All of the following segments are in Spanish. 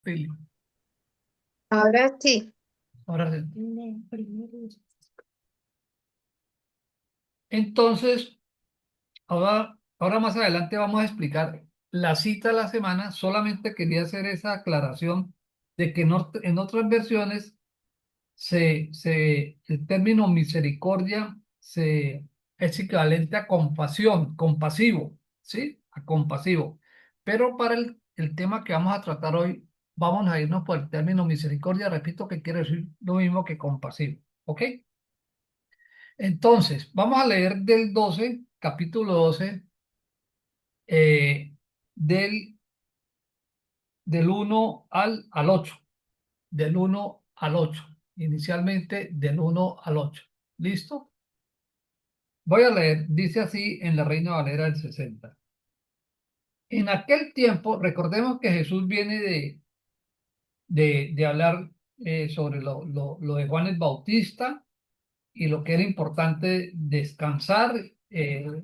Pili. Ahora sí. Ahora sí. Entonces, ahora más adelante vamos a explicar la cita de la semana. Solamente quería hacer esa aclaración de que en otras versiones el término misericordia es equivalente a compasión, compasivo, ¿sí? A compasivo. Pero para el tema que vamos a tratar hoy, vamos a irnos por el término misericordia. Repito que quiere decir lo mismo que compasivo, ¿ok? Entonces, vamos a leer del 12, capítulo 12, eh, del, del 1 al 8, del 1 al 8, inicialmente del 1 al 8. ¿Listo? Voy a leer, dice así en la Reina Valera del 60. En aquel tiempo, recordemos que Jesús viene de hablar sobre lo de Juan el Bautista y lo que era importante eh,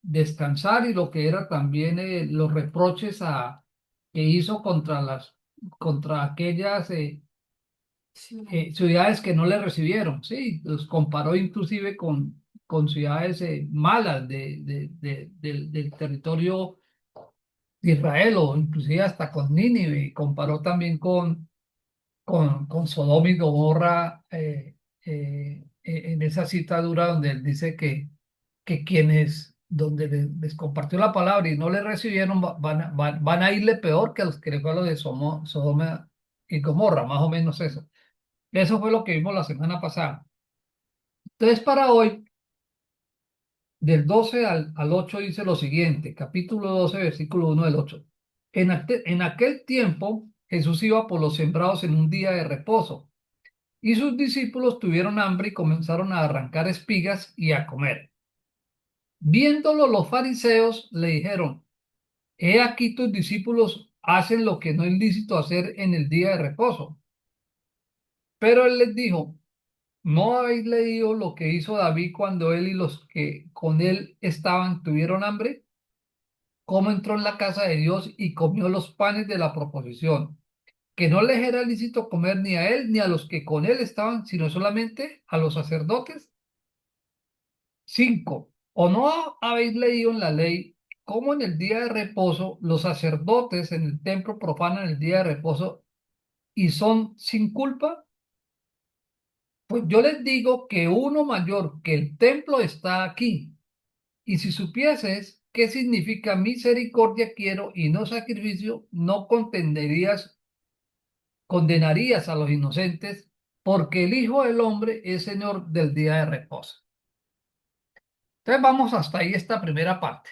descansar y lo que era también los reproches que hizo contra aquellas ciudades que no le recibieron, ¿sí? Los comparó inclusive con ciudades malas del territorio de Israel o inclusive hasta con Nínive, y comparó también con Sodoma y Gomorra en esa cita dura donde él dice que donde les compartió la palabra y no le recibieron, van a irle peor que a los que le fue a lo de Sodoma y Gomorra, más o menos eso. Eso fue lo que vimos la semana pasada. Entonces, para hoy, del 12 al 8 dice lo siguiente, capítulo 12 versículo 1 del 8. En aquel tiempo, Jesús iba por los sembrados en un día de reposo, y sus discípulos tuvieron hambre y comenzaron a arrancar espigas y a comer. Viéndolo los fariseos le dijeron, he aquí tus discípulos hacen lo que no es lícito hacer en el día de reposo. Pero él les dijo, ¿no habéis leído lo que hizo David cuando él y los que con él estaban tuvieron hambre? ¿Cómo entró en la casa de Dios y comió los panes de la proposición? Que no les era lícito comer ni a él ni a los que con él estaban, sino solamente a los sacerdotes. 5. ¿O no habéis leído en la ley cómo en el día de reposo los sacerdotes en el templo profanan el día de reposo y son sin culpa? Pues yo les digo que uno mayor que el templo está aquí. Y si supieses qué significa misericordia quiero y no sacrificio, no condenarías a los inocentes, porque el Hijo del Hombre es Señor del día de reposo. Entonces vamos hasta ahí esta primera parte.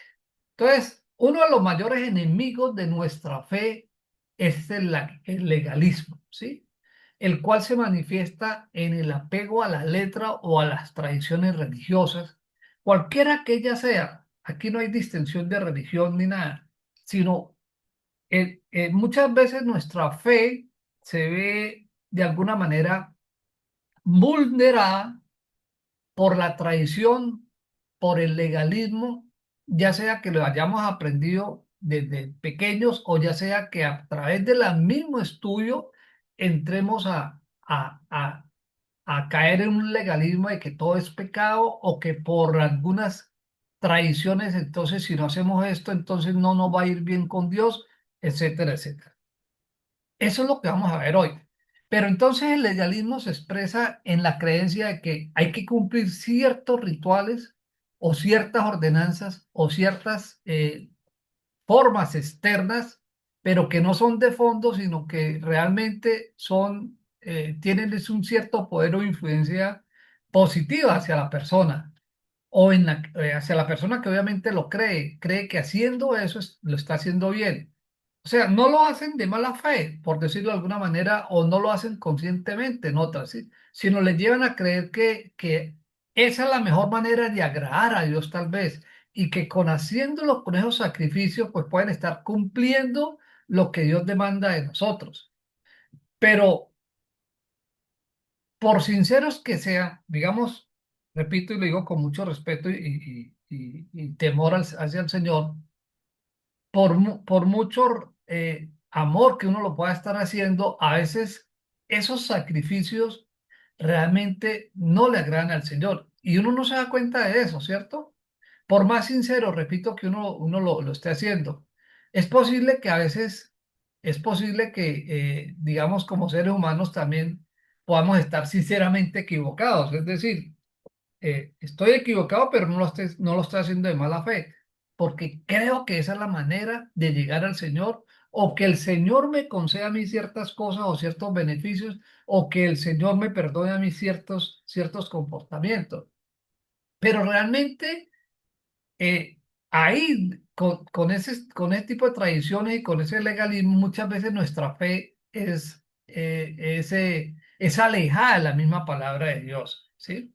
Entonces, uno de los mayores enemigos de nuestra fe es el legalismo, ¿sí? El cual se manifiesta en el apego a la letra o a las tradiciones religiosas, cualquiera que ella sea. Aquí no hay distinción de religión ni nada, sino muchas veces nuestra fe se ve de alguna manera vulnerada por la tradición, por el legalismo, ya sea que lo hayamos aprendido desde pequeños o ya sea que a través del mismo estudio entremos a caer en un legalismo de que todo es pecado o que por algunas tradiciones, entonces si no hacemos esto, entonces no nos va a ir bien con Dios, etcétera, etcétera. Eso es lo que vamos a ver hoy. Pero entonces el legalismo se expresa en la creencia de que hay que cumplir ciertos rituales o ciertas ordenanzas o ciertas formas externas, pero que no son de fondo, sino que realmente tienen es un cierto poder o influencia positiva hacia la persona o hacia la persona que obviamente lo cree que haciendo eso lo está haciendo bien. O sea, no lo hacen de mala fe, por decirlo de alguna manera, o no lo hacen conscientemente en otras, ¿sí? Sino les llevan a creer que esa es la mejor manera de agradar a Dios tal vez, y que con haciéndolo con esos sacrificios, pues pueden estar cumpliendo lo que Dios demanda de nosotros. Pero por sinceros que sean, digamos, repito y lo digo con mucho respeto y temor hacia el Señor, por mucho amor que uno lo pueda estar haciendo, a veces esos sacrificios realmente no le agradan al Señor. Y uno no se da cuenta de eso, ¿cierto? Por más sincero, repito, que uno lo esté haciendo. Es posible que a veces, es posible que, digamos, como seres humanos también podamos estar sinceramente equivocados. Es decir, estoy equivocado, pero no lo estoy haciendo de mala fe, porque creo que esa es la manera de llegar al Señor, o que el Señor me conceda a mí ciertas cosas o ciertos beneficios, o que el Señor me perdone a mí ciertos comportamientos. Pero realmente ahí, con ese tipo de tradiciones y con ese legalismo, muchas veces nuestra fe es alejada de la misma palabra de Dios, ¿sí?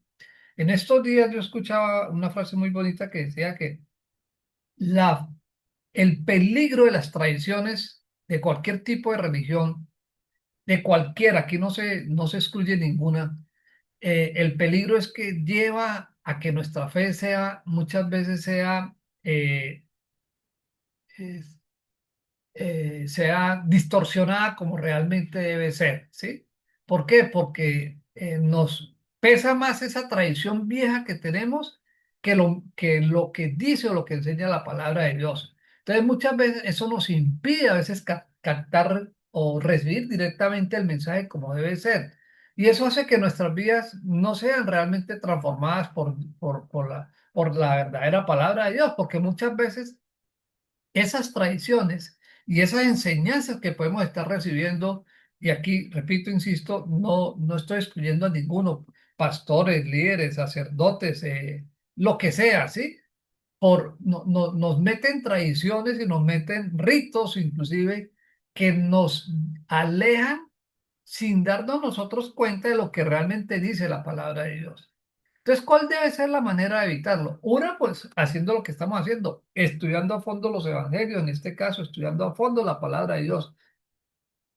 En estos días yo escuchaba una frase muy bonita que decía que la, el peligro de las tradiciones de cualquier tipo de religión, de cualquiera, aquí no se excluye ninguna, el peligro es que lleva a que nuestra fe sea, muchas veces eh, es- sea distorsionada como realmente debe ser, ¿sí? ¿Por qué? Porque nos pesa más esa tradición vieja que tenemos que lo que dice o lo que enseña la palabra de Dios. Entonces, muchas veces eso nos impide a veces captar o recibir directamente el mensaje como debe ser. Y eso hace que nuestras vidas no sean realmente transformadas por la verdadera palabra de Dios, porque muchas veces esas tradiciones y esas enseñanzas que podemos estar recibiendo, y aquí, repito, insisto, no estoy excluyendo a ninguno, pastores, líderes, sacerdotes, lo que sea, ¿sí? Nos meten tradiciones y nos meten ritos, inclusive, que nos alejan sin darnos nosotros cuenta de lo que realmente dice la palabra de Dios. Entonces, ¿cuál debe ser la manera de evitarlo? Una, pues haciendo lo que estamos haciendo, estudiando a fondo los evangelios, en este caso, estudiando a fondo la palabra de Dios,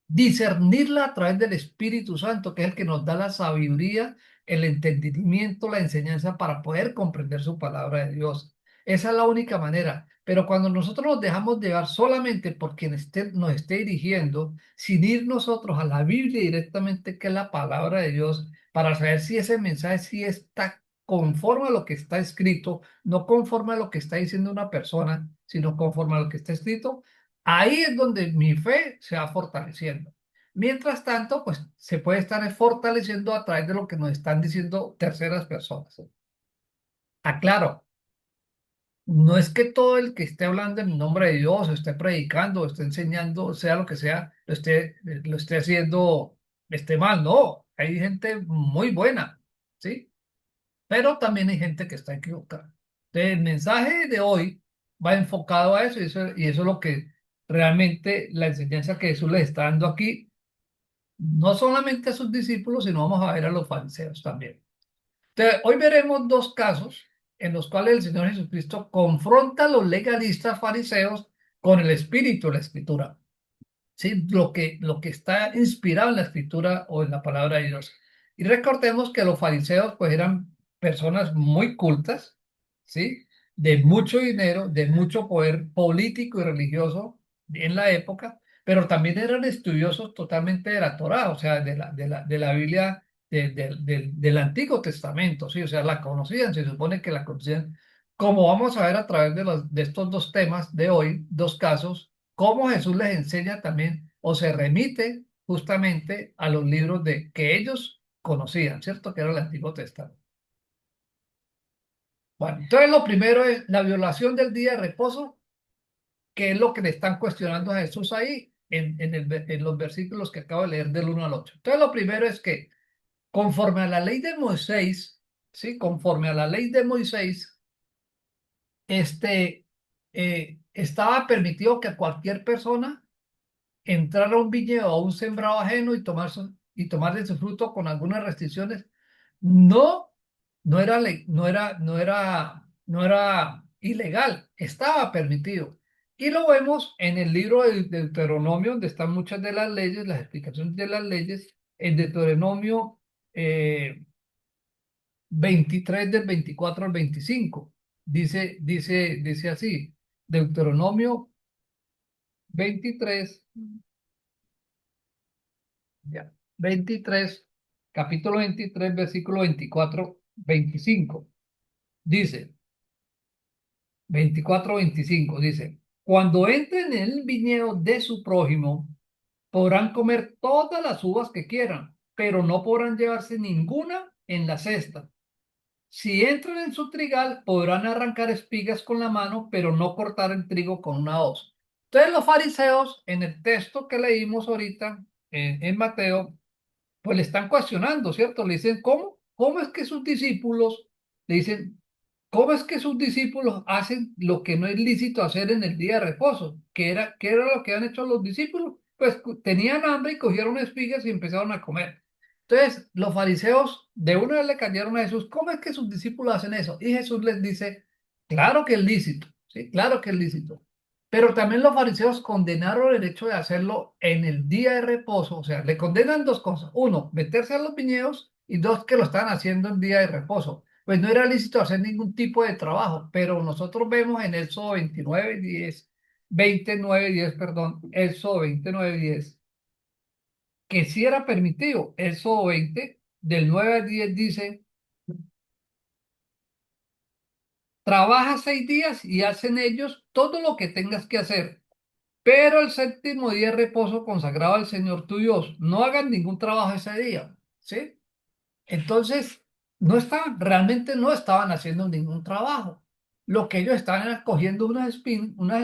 discernirla a través del Espíritu Santo, que es el que nos da la sabiduría, el entendimiento, la enseñanza para poder comprender su palabra de Dios. Esa es la única manera. Pero cuando nosotros nos dejamos llevar solamente por quien nos esté dirigiendo, sin ir nosotros a la Biblia directamente, que es la palabra de Dios, para saber si ese mensaje sí está conforme a lo que está escrito, no conforme a lo que está diciendo una persona, sino conforme a lo que está escrito. Ahí es donde mi fe se va fortaleciendo. Mientras tanto, pues se puede estar fortaleciendo a través de lo que nos están diciendo terceras personas. Aclaro, no es que todo el que esté hablando en el nombre de Dios, o esté predicando, o esté enseñando, sea lo que sea, lo esté haciendo, esté mal, no. Hay gente muy buena, ¿sí? Pero también hay gente que está equivocada. Entonces, el mensaje de hoy va enfocado a eso y eso es lo que realmente la enseñanza que Jesús les está dando aquí, no solamente a sus discípulos, sino vamos a ver a los fariseos también. Entonces, hoy veremos dos casos en los cuales el Señor Jesucristo confronta a los legalistas fariseos con el espíritu de la escritura. ¿Sí? Lo que está inspirado en la escritura o en la palabra de Dios. Y recordemos que los fariseos pues eran personas muy cultas, ¿sí? De mucho dinero, de mucho poder político y religioso en la época, pero también eran estudiosos totalmente de la Torá, o sea, de la Biblia del Antiguo Testamento, ¿sí? O sea, la conocían, se supone que la conocían. Como vamos a ver a través de estos dos temas de hoy, dos casos, cómo Jesús les enseña también o se remite justamente a los libros que ellos conocían, ¿cierto? Que era el Antiguo Testamento. Bueno, entonces lo primero es la violación del día de reposo, que es lo que le están cuestionando a Jesús ahí en los versículos que acabo de leer del 1 al 8. Entonces lo primero es que conforme a la ley de Moisés, ¿sí? Conforme a la ley de Moisés, estaba permitido que cualquier persona entrar a un viñedo o a un sembrado ajeno y tomar de su fruto con algunas restricciones, no, no era ilegal, estaba permitido. Y lo vemos en el libro de Deuteronomio, donde están muchas de las leyes, las explicaciones de las leyes, en Deuteronomio 23 del 24 al 25. Dice así, Deuteronomio 23. Ya. 23, capítulo 23, versículo 24, 25. Dice, 24, 25, dice, cuando entren en el viñedo de su prójimo, podrán comer todas las uvas que quieran, pero no podrán llevarse ninguna en la cesta. Si entran en su trigal, podrán arrancar espigas con la mano, pero no cortar el trigo con una hoz. Entonces los fariseos, en el texto que leímos ahorita en Mateo, pues le están cuestionando, ¿cierto? Le dicen, ¿cómo es que sus discípulos, le dicen, ¿cómo es que sus discípulos hacen lo que no es lícito hacer en el día de reposo? ¿Qué era lo que han hecho los discípulos? Pues tenían hambre y cogieron espigas y empezaron a comer. Entonces, los fariseos de una vez le cayeron a Jesús, ¿cómo es que sus discípulos hacen eso? Y Jesús les dice, claro que es lícito, sí, claro que es lícito. Pero también los fariseos condenaron el hecho de hacerlo en el día de reposo, o sea, le condenan dos cosas. Uno, meterse a los viñedos y dos, que lo están haciendo en día de reposo. Pues no era lícito hacer ningún tipo de trabajo, pero nosotros vemos en Éxodo 29, 10, 29, 10, perdón, Éxodo 29, 10, que sí era permitido. Éxodo 20, del 9 al 10 dice, trabaja 6 días y hacen ellos todo lo que tengas que hacer. Pero el séptimo día de reposo consagrado al Señor tu Dios. No hagan ningún trabajo ese día, ¿sí? Entonces, realmente no estaban haciendo ningún trabajo. Lo que ellos estaban era cogiendo unas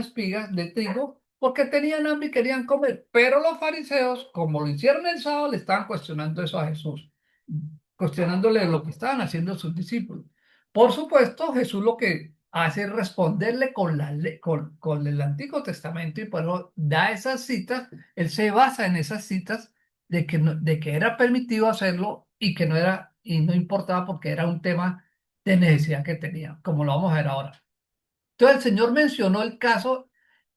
espigas de trigo porque tenían hambre y querían comer. Pero los fariseos, como lo hicieron el sábado, le estaban cuestionando eso a Jesús, cuestionándole lo que estaban haciendo sus discípulos. Por supuesto, Jesús lo que hace es responderle con el Antiguo Testamento y por eso da esas citas, él se basa en esas citas de que, de que era permitido hacerlo y que no era, y no importaba porque era un tema de necesidad que tenía, como lo vamos a ver ahora. Entonces el Señor mencionó el caso,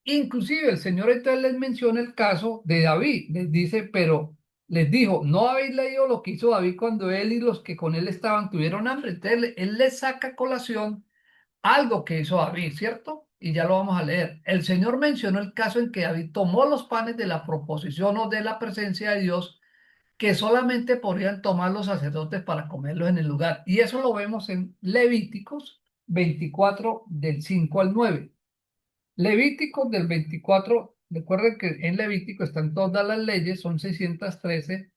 inclusive el Señor entonces les menciona el caso de David, les dice, pero les dijo, ¿no habéis leído lo que hizo David cuando él y los que con él estaban tuvieron hambre? Entonces él les saca a colación algo que hizo David, ¿cierto? Y ya lo vamos a leer. El Señor mencionó el caso en que David tomó los panes de la proposición o de la presencia de Dios que solamente podrían tomar los sacerdotes para comerlos en el lugar. Y eso lo vemos en Levíticos 24 del 5 al 9. Levíticos del 24, recuerden que en Levítico están todas las leyes, son 613.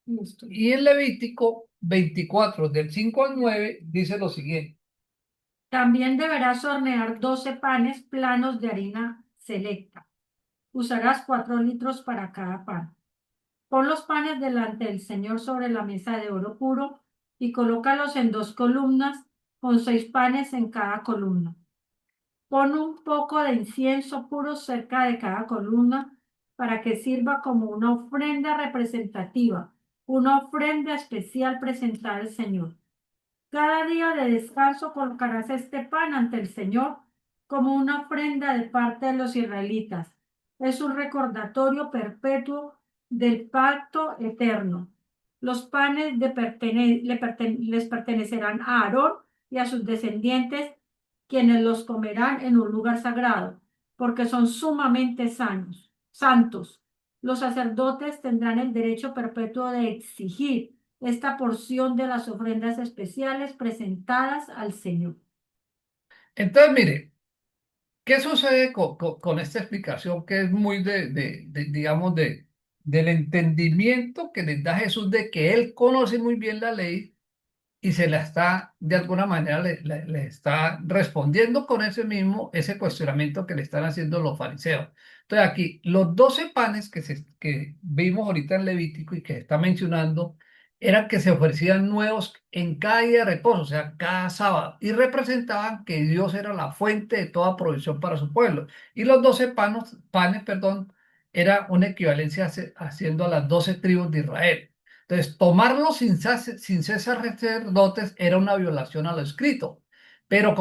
Listo. Y en Levítico 24 del 5 al 9 dice lo siguiente. También deberás hornear 12 panes planos de harina selecta. Usarás 4 litros para cada pan. Pon los panes delante del Señor sobre la mesa de oro puro y colócalos en 2 columnas con 6 panes en cada columna. Pon un poco de incienso puro cerca de cada columna para que sirva como una ofrenda representativa, una ofrenda especial presentada al Señor. Cada día de descanso colocarás este pan ante el Señor como una ofrenda de parte de los israelitas. Es un recordatorio perpetuo del pacto eterno. Los panes les pertenecerán a Aarón y a sus descendientes, quienes los comerán en un lugar sagrado, porque son sumamente santos. Los sacerdotes tendrán el derecho perpetuo de exigir esta porción de las ofrendas especiales presentadas al Señor. Entonces, mire, ¿qué sucede con esta explicación que es muy digamos, del entendimiento que les da Jesús de que él conoce muy bien la ley y se la está, de alguna manera, le está respondiendo con ese cuestionamiento que le están haciendo los fariseos? Entonces, aquí, los 12 panes que vimos ahorita en Levítico y que está mencionando, eran que se ofrecían nuevos en cada día de reposo, o sea, cada sábado, y representaban que Dios era la fuente de toda provisión para su pueblo. Y los 12 panes, perdón, era una equivalencia haciendo a las 12 tribus de Israel. Entonces, tomarlos sin ser sacerdotes era una violación a lo escrito. Pero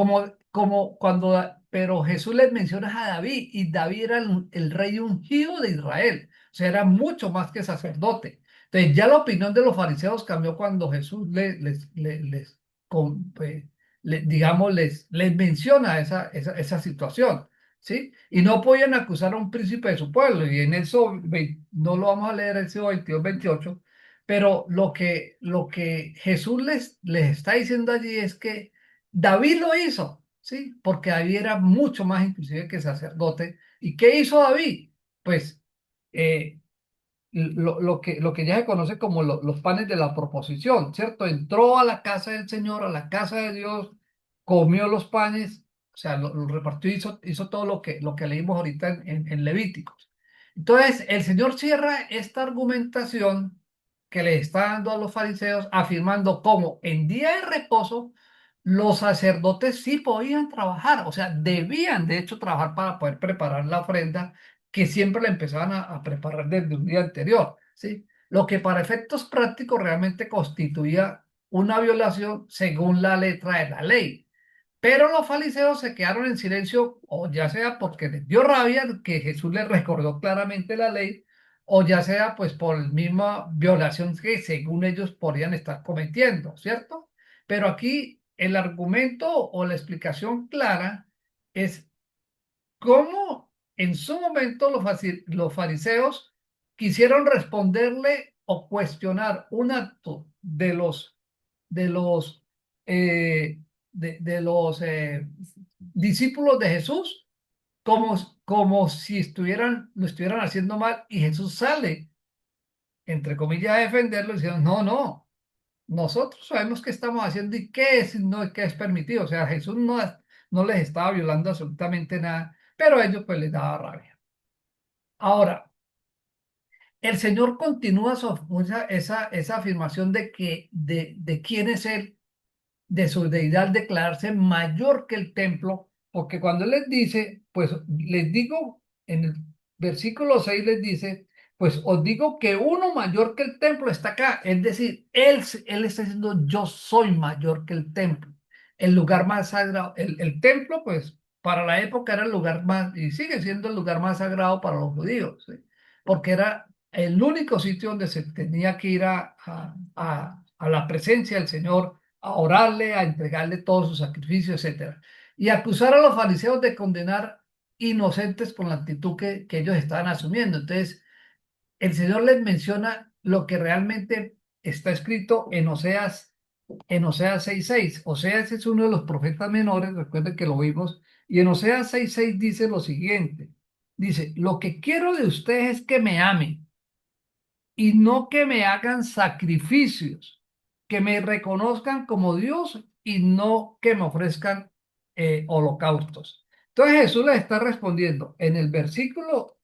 pero Jesús les menciona a David y David era el rey ungido de Israel. O sea, era mucho más que sacerdote. Entonces, ya la opinión de los fariseos cambió cuando Jesús digamos, les menciona esa situación. ¿sí? Y no podían acusar a un príncipe de su pueblo. Y en eso, no lo vamos a leer, eso 22, 28, pero lo que Jesús les está diciendo allí es que David lo hizo, ¿sí? Porque David era mucho más inclusive que sacerdote. ¿Y qué hizo David? Pues eh, lo que ya se conoce como los panes de la proposición, ¿cierto? Entró a la casa del Señor, a la casa de Dios, comió los panes, o sea, lo repartió, hizo todo lo que leímos ahorita en Levíticos. Entonces, el Señor cierra esta argumentación que le está dando a los fariseos, afirmando cómo en día de reposo los sacerdotes sí podían trabajar, o sea, debían de hecho trabajar para poder preparar la ofrenda que siempre la empezaban a preparar desde un día anterior, ¿sí? Lo que para efectos prácticos realmente constituía una violación según la letra de la ley. Pero los fariseos se quedaron en silencio, o ya sea porque les dio rabia que Jesús les recordó claramente la ley, o ya sea pues por la misma violación que según ellos podrían estar cometiendo, ¿cierto? Pero aquí el argumento o la explicación clara es cómo en su momento los fariseos quisieron responderle o cuestionar un acto de los, eh, de los discípulos de Jesús como si lo estuvieran haciendo mal, y Jesús sale, entre comillas, a defenderlo diciendo, no, no, nosotros sabemos qué estamos haciendo y qué es, no, qué es permitido. O sea, Jesús no les estaba violando absolutamente nada, pero a ellos pues les daba rabia. Ahora, el Señor continúa esa afirmación de quién es Él, de su deidad, declararse mayor que el templo, porque cuando Él les dice, pues les digo, en el versículo 6 les dice, pues os digo que uno mayor que el templo está acá, es decir, Él está diciendo, yo soy mayor que el templo, el lugar más sagrado, el templo, pues para la época era el lugar más, y sigue siendo el lugar más sagrado para los judíos, ¿sí? Porque era el único sitio donde se tenía que ir a la presencia del Señor, a orarle, a entregarle todos sus sacrificios, etcétera. Y acusar a los fariseos de condenar inocentes con la actitud que ellos estaban asumiendo. Entonces, el Señor les menciona lo que realmente está escrito en Oseas 6:6. Oseas es uno de los profetas menores, recuerden que lo vimos, y en Oseas 6:6 dice lo siguiente. Dice, lo que quiero de ustedes es que me amen y no que me hagan sacrificios, que me reconozcan como Dios y no que me ofrezcan holocaustos. Entonces Jesús les está respondiendo en el versículo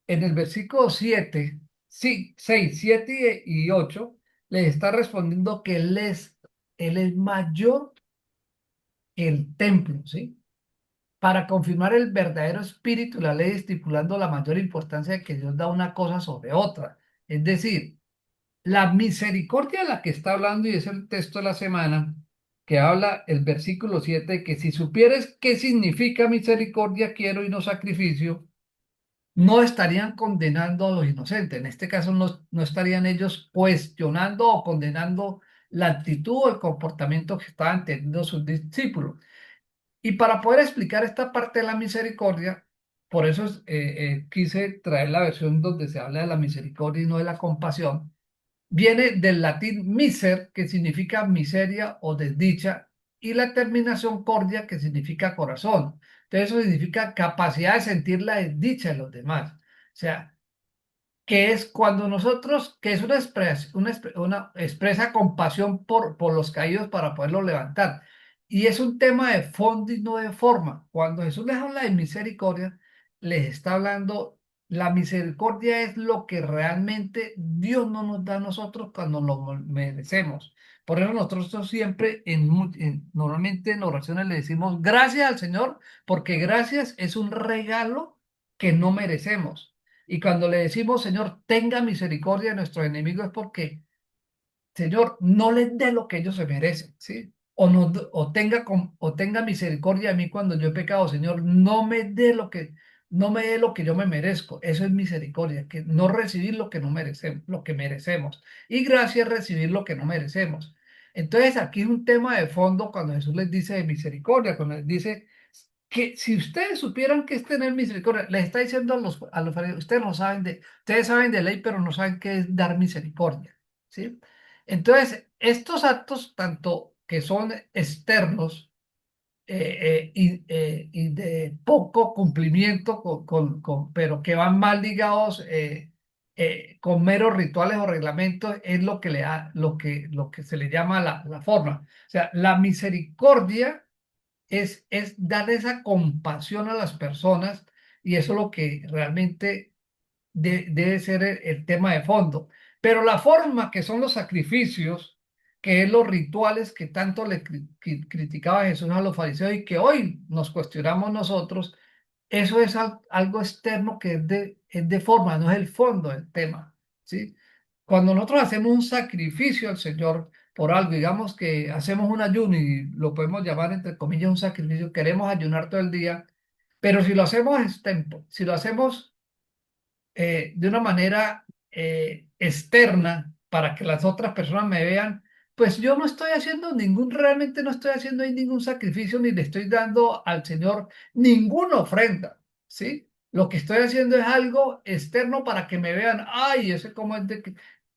7, sí, 6, 7 y 8, les está respondiendo que Él es mayor que el templo, ¿sí? Para confirmar el verdadero espíritu de la ley, estipulando la mayor importancia de que Dios da una cosa sobre otra. Es decir, la misericordia de la que está hablando, y es el texto de la semana, que habla el versículo 7, que si supieres qué significa misericordia quiero y no sacrificio, no estarían condenando a los inocentes. En este caso no estarían ellos cuestionando o condenando la actitud o el comportamiento que estaban teniendo sus discípulos. Y para poder explicar esta parte de la misericordia, por eso quise traer la versión donde se habla de la misericordia y no de la compasión. Viene del latín miser, que significa miseria o desdicha, y la terminación cordia, que significa corazón. Entonces eso significa capacidad de sentir la desdicha de los demás. O sea, que es cuando nosotros, que es una expresa compasión por los caídos para poderlos levantar. Y es un tema de fondo y no de forma. Cuando Jesús les habla de misericordia, les está hablando, la misericordia es lo que realmente Dios no nos da a nosotros cuando lo merecemos. Por eso nosotros siempre, normalmente en oraciones le decimos gracias al Señor, porque gracias es un regalo que no merecemos. Y cuando le decimos, Señor, tenga misericordia de nuestros enemigos, es porque, Señor, no les dé lo que ellos se merecen, ¿sí? O tenga misericordia de mí cuando yo he pecado, Señor, no me dé lo que yo me merezco. Eso es misericordia, que no recibir lo que no merecemos, lo que merecemos. Y gracia es recibir lo que no merecemos. Entonces, aquí es un tema de fondo cuando Jesús les dice de misericordia, cuando les dice que si ustedes supieran que es tener misericordia, les está diciendo a los fariseos, ustedes no saben ustedes saben de ley, pero no saben qué es dar misericordia, ¿sí? Entonces, estos actos, tanto que son externos, y de poco cumplimiento, pero que van mal ligados, con meros rituales o reglamentos, es lo que lo que se le llama la forma. O sea, la misericordia es dar esa compasión a las personas, y eso es lo que realmente debe ser el tema de fondo. Pero la forma, que son los sacrificios, que es los rituales que tanto criticaba Jesús a los fariseos y que hoy nos cuestionamos nosotros, eso es algo externo que es de forma, no es el fondo del tema, ¿sí? Cuando nosotros hacemos un sacrificio al Señor por algo, digamos que hacemos un ayuno y lo podemos llamar entre comillas un sacrificio, queremos ayunar todo el día, pero si lo hacemos si lo hacemos de una manera externa para que las otras personas me vean, pues yo no estoy haciendo realmente no estoy haciendo ahí ningún sacrificio ni le estoy dando al Señor ninguna ofrenda, ¿sí? Lo que estoy haciendo es algo externo para que me vean, ay, ese cómo es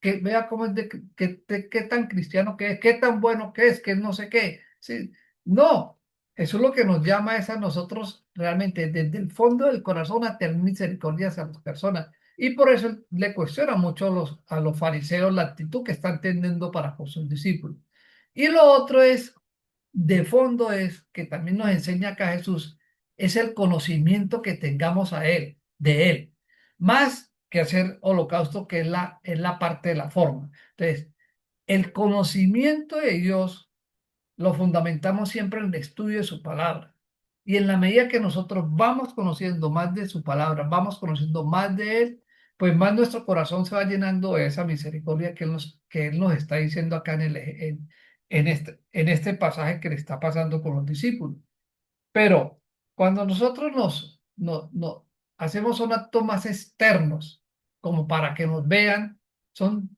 que vea cómo es qué tan cristiano que es, qué tan bueno que no sé qué, ¿sí? No, eso es lo que nos llama es a nosotros realmente desde el fondo del corazón a tener misericordia hacia las personas. Y por eso le cuestiona mucho a los fariseos la actitud que están teniendo para con sus discípulos. Y lo otro es, de fondo, es que también nos enseña acá Jesús, es el conocimiento que tengamos de Él, más que hacer holocausto, que es la parte de la forma. Entonces, el conocimiento de Dios lo fundamentamos siempre en el estudio de su palabra. Y en la medida que nosotros vamos conociendo más de su palabra, vamos conociendo más de Él, pues más nuestro corazón se va llenando de esa misericordia que Él nos está diciendo acá en este pasaje que le está pasando con los discípulos. Pero cuando nosotros hacemos son actos más externos, como para que nos vean, son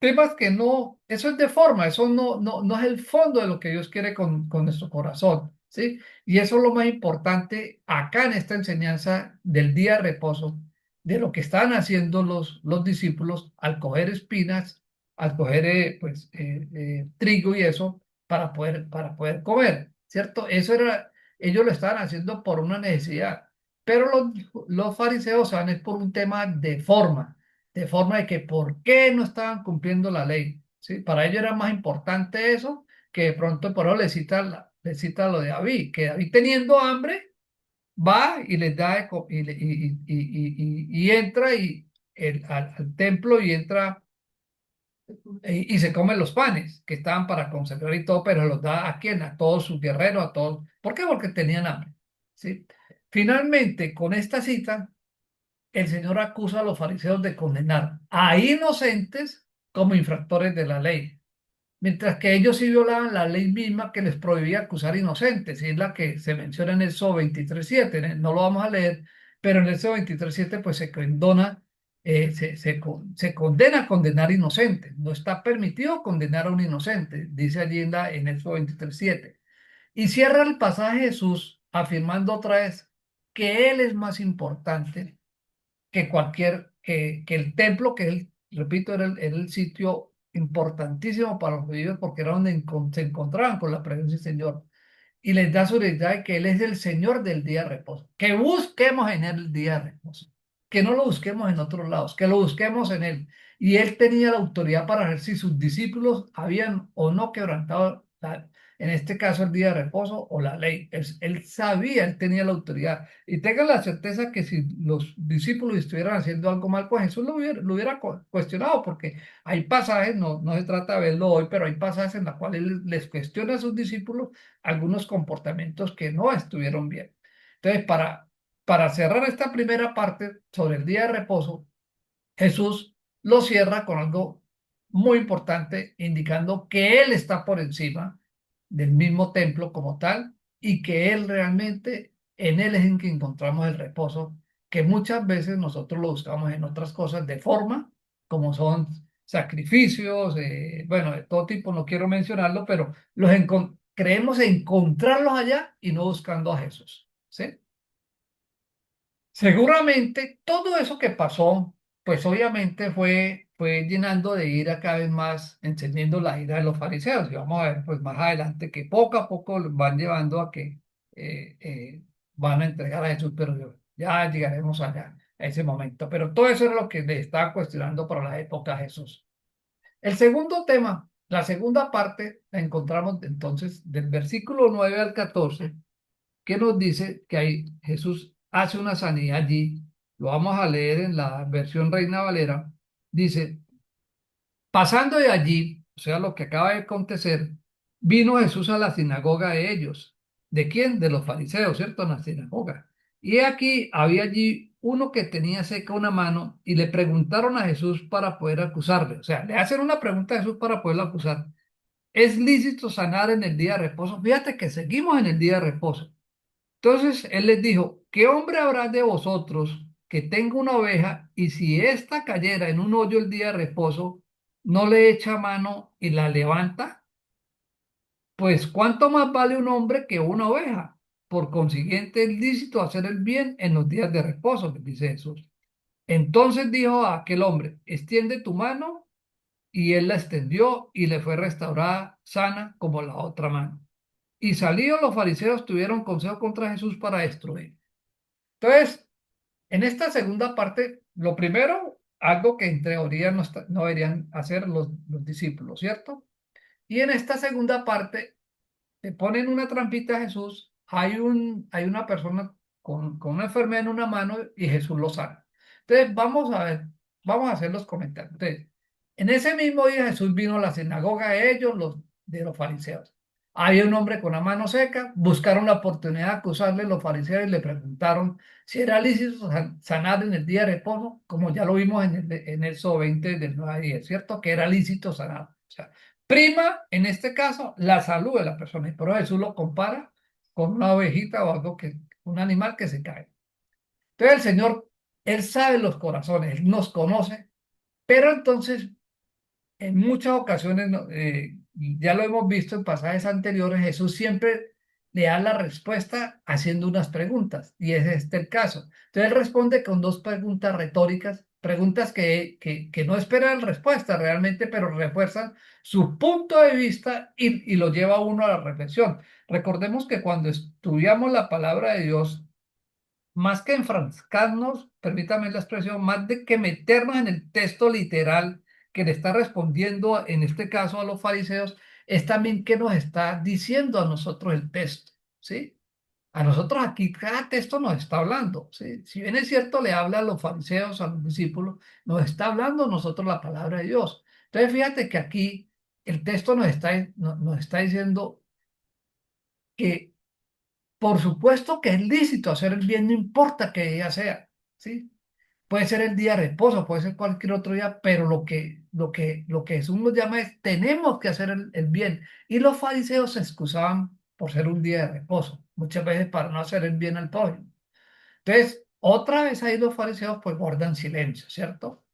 temas que no, eso es de forma, eso no es el fondo de lo que Dios quiere con nuestro corazón, ¿sí? Y eso es lo más importante acá en esta enseñanza del día de reposo, de lo que estaban haciendo los discípulos al coger espinas, al coger trigo y eso, para poder comer, ¿cierto? Eso era, ellos lo estaban haciendo por una necesidad, pero los fariseos saben es por un tema de forma de que por qué no estaban cumpliendo la ley, ¿sí? Para ellos era más importante eso, que de pronto por eso le cita lo de David, que David teniendo hambre va y les da y entra al templo y entra y se come los panes que estaban para consagrar y todo, pero los da a quién, a todos sus guerreros, a todos. ¿Por qué? Porque tenían hambre, ¿sí? Finalmente, con esta cita, el Señor acusa a los fariseos de condenar a inocentes como infractores de la ley, mientras que ellos sí violaban la ley misma que les prohibía acusar inocentes, y es la que se menciona en el Éxodo 23:7. No lo vamos a leer, pero en el Éxodo 23:7 pues se condena a condenar inocentes. No está permitido condenar a un inocente, dice allí en el Éxodo 23:7. Y cierra el pasaje Jesús afirmando otra vez que Él es más importante que que el templo, que él, repito, era el sitio importantísimo para los judíos porque era donde se encontraban con la presencia del Señor. Y les da seguridad de que Él es el Señor del día de reposo. Que busquemos en Él el día de reposo. Que no lo busquemos en otros lados, que lo busquemos en Él. Y Él tenía la autoridad para ver si sus discípulos habían o no quebrantado en este caso el día de reposo o la ley. Él sabía, él tenía la autoridad. Y tengan la certeza que si los discípulos estuvieran haciendo algo mal, pues Jesús lo hubiera cuestionado, porque hay pasajes, no se trata de verlo hoy, pero hay pasajes en los cuales él les cuestiona a sus discípulos algunos comportamientos que no estuvieron bien. Entonces, para cerrar esta primera parte sobre el día de reposo, Jesús lo cierra con algo muy importante, indicando que Él está por encima del mismo templo como tal y que Él realmente, en Él es en que encontramos el reposo, que muchas veces nosotros lo buscamos en otras cosas de forma, como son sacrificios, bueno, de todo tipo, no quiero mencionarlo, pero creemos encontrarlos allá y no buscando a Jesús, ¿sí? Seguramente todo eso que pasó, pues obviamente fue llenando de ira cada vez más, encendiendo la ira de los fariseos. Y vamos a ver pues más adelante que poco a poco los van llevando a que van a entregar a Jesús, pero ya llegaremos allá, a ese momento. Pero todo eso era lo que le estaba cuestionando para la época a Jesús. El segundo tema, la segunda parte, la encontramos entonces del versículo 9 al 14 que nos dice que ahí Jesús hace una sanidad allí. Lo vamos a leer en la versión Reina Valera. Dice, pasando de allí, o sea, lo que acaba de acontecer, vino Jesús a la sinagoga de ellos. ¿De quién? De los fariseos, ¿cierto? En la sinagoga. Y aquí había allí uno que tenía seca una mano y le preguntaron a Jesús para poder acusarle. O sea, le hacen una pregunta a Jesús para poderlo acusar. ¿Es lícito sanar en el día de reposo? Fíjate que seguimos en el día de reposo. Entonces él les dijo, ¿qué hombre habrá de vosotros que tenga una oveja y si ésta cayera en un hoyo el día de reposo, no le echa mano y la levanta? Pues ¿cuánto más vale un hombre que una oveja? Por consiguiente es lícito hacer el bien en los días de reposo, les dice Jesús. Entonces dijo a aquel hombre, extiende tu mano, y él la extendió y le fue restaurada sana como la otra mano. Y salidos los fariseos tuvieron consejo contra Jesús para destruir. Entonces, en esta segunda parte, lo primero, algo que en teoría no deberían hacer los discípulos, ¿cierto? Y en esta segunda parte, le ponen una trampita a Jesús, hay una persona con una enfermedad en una mano y Jesús lo sana. Entonces, vamos a ver, vamos a hacer los comentarios. Entonces, en ese mismo día Jesús vino a la sinagoga de ellos, de los fariseos. Había un hombre con la mano seca, buscaron la oportunidad de acusarle los fariseos y le preguntaron si era lícito sanar en el día de reposo, como ya lo vimos en el 20 del 9 a 10, ¿cierto? Que era lícito sanar. O sea, prima, en este caso, la salud de la persona. Y por eso Jesús lo compara con una ovejita o algo un animal que se cae. Entonces el Señor, Él sabe los corazones, Él nos conoce, pero entonces en muchas ocasiones, ya lo hemos visto en pasajes anteriores, Jesús siempre le da la respuesta haciendo unas preguntas, y es este el caso. Entonces él responde con dos preguntas retóricas, preguntas que no esperan respuesta realmente, pero refuerzan su punto de vista y lo lleva a uno a la reflexión. Recordemos que cuando estudiamos la palabra de Dios, más que enfrascarnos, permítame la expresión, más de que meternos en el texto literal que le está respondiendo, en este caso a los fariseos, es también que nos está diciendo a nosotros el texto, ¿sí? A nosotros aquí cada texto nos está hablando, ¿sí? Si bien es cierto, le habla a los fariseos, a los discípulos, nos está hablando a nosotros la palabra de Dios. Entonces, fíjate que aquí el texto nos está diciendo que por supuesto que es lícito hacer el bien, no importa qué día sea, ¿sí? Puede ser el día de reposo, puede ser cualquier otro día, pero lo que Jesús nos llama es, tenemos que hacer el bien. Y los fariseos se excusaban por ser un día de reposo, muchas veces para no hacer el bien al prójimo. Entonces, otra vez ahí los fariseos pues guardan silencio, ¿cierto?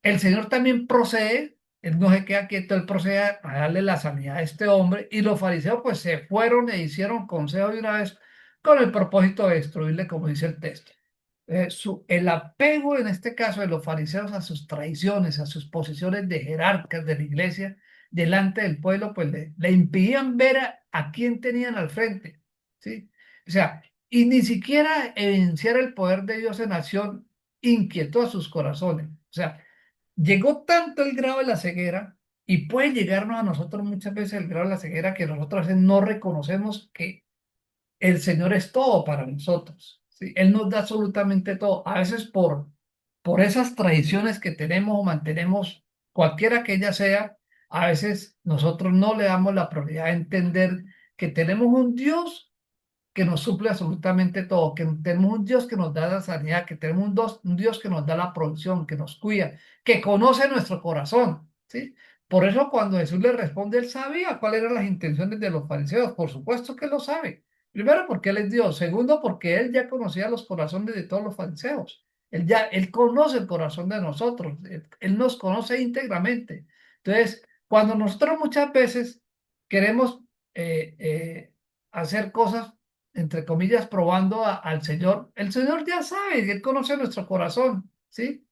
El Señor también procede, él no se queda quieto, él procede a darle la sanidad a este hombre y los fariseos pues se fueron e hicieron consejo de una vez con el propósito de destruirle, como dice el texto. El apego en este caso de los fariseos a sus tradiciones, a sus posiciones de jerarcas de la iglesia delante del pueblo, pues le impidían ver a quién tenían al frente, ¿sí? O sea, y ni siquiera evidenciar el poder de Dios en acción inquietó a sus corazones. O sea, llegó tanto el grado de la ceguera y puede llegarnos a nosotros muchas veces el grado de la ceguera que nosotros a veces no reconocemos que el Señor es todo para nosotros, ¿sí? Él nos da absolutamente todo. A veces por esas tradiciones que tenemos o mantenemos, cualquiera que ella sea, a veces nosotros no le damos la prioridad a entender que tenemos un Dios que nos suple absolutamente todo, que tenemos un Dios que nos da la sanidad, que tenemos un Dios que nos da la provisión, que nos cuida, que conoce nuestro corazón, ¿sí? Por eso cuando Jesús le responde, él sabía cuáles eran las intenciones de los fariseos, por supuesto que lo sabe. Primero porque él es Dios, segundo porque él ya conocía los corazones de todos los fariseos. Él conoce el corazón de nosotros, él nos conoce íntegramente. Entonces, cuando nosotros muchas veces queremos eh, eh, hacer cosas, entre comillas, probando al Señor. El Señor ya sabe, Él conoce nuestro corazón, ¿sí?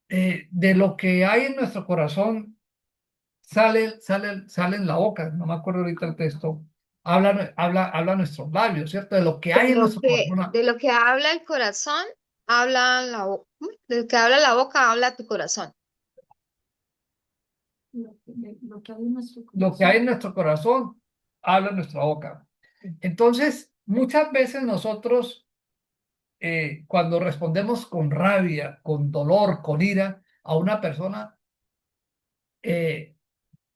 De lo que hay en nuestro corazón sale en la boca, no me acuerdo ahorita el texto, habla nuestros labios, ¿cierto? De lo que hay en nuestro corazón. De lo que habla el corazón, habla la boca. De lo que habla la boca, habla tu corazón. Lo que hay en nuestro Lo que hay en corazón. nuestro corazón, habla nuestra boca. Entonces, muchas veces nosotros, cuando respondemos con rabia, con dolor, con ira a una persona, eh,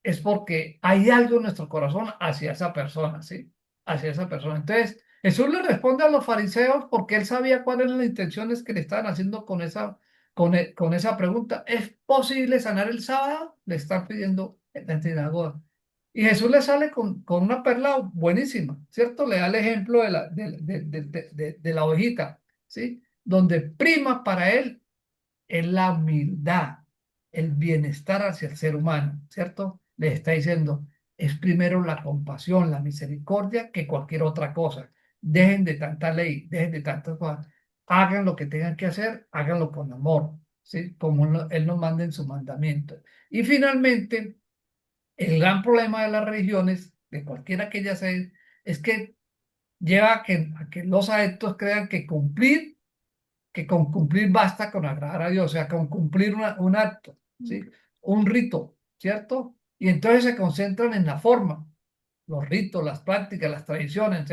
es porque hay algo en nuestro corazón hacia esa persona, ¿sí? Hacia esa persona. Entonces, Jesús le responde a los fariseos porque él sabía cuáles eran las intenciones que le estaban haciendo con esa pregunta. ¿Es posible sanar el sábado? Le están pidiendo en la sinagoga. Y Jesús le sale con una perla buenísima, ¿cierto? Le da el ejemplo de la ovejita, ¿sí? Donde prima para él es la humildad, el bienestar hacia el ser humano, ¿cierto? Les está diciendo, es primero la compasión, la misericordia que cualquier otra cosa. Dejen de tanta ley, dejen de tantas cosas. Hagan lo que tengan que hacer, háganlo con amor, ¿sí? Como Él nos manda en su mandamiento. Y finalmente, el gran problema de las religiones, de cualquiera que ellas sean, es que lleva a que los adeptos crean que con cumplir basta con agradar a Dios, o sea, con cumplir un acto, ¿sí? Un rito, ¿cierto? Y entonces se concentran en la forma, los ritos, las prácticas, las tradiciones,